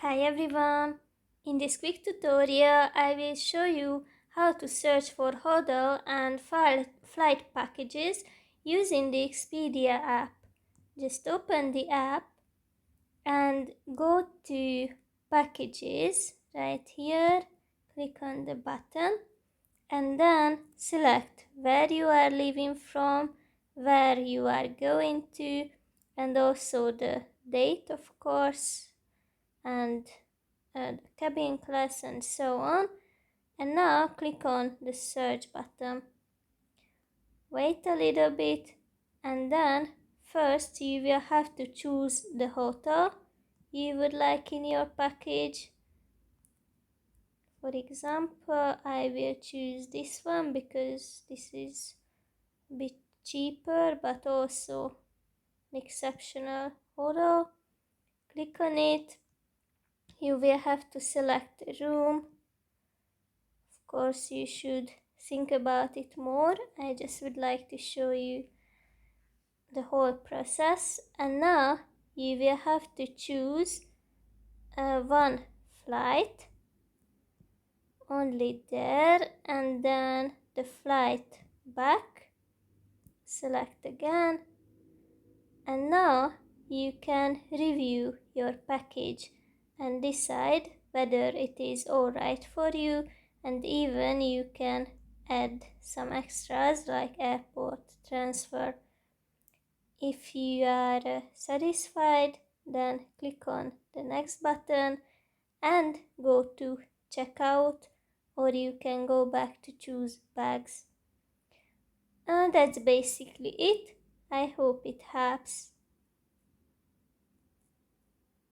Hi everyone! In this quick tutorial, I will show you how to search for hotel and flight packages using the Expedia app. Just open the app and go to Packages right here. Click on the button and then select where you are leaving from, where you are going to, and also the date, of course, and the cabin class and so on. And now click on the search button. Wait a little bit and then first you will have to choose the hotel you would like in your package. For example, I will choose this one because this is a bit cheaper but also an exceptional hotel. Click on it. You will have to select a room. Of course, you should think about it more. I just would like to show you the whole process. And now you will have to choose one flight only there, and then the flight back. Select again, and now you can review your package and decide whether it is alright for you, and even you can add some extras like airport transfer. If you are satisfied, then click on the next button and go to checkout, or you can go back to choose bags. And that's basically it. I hope it helps.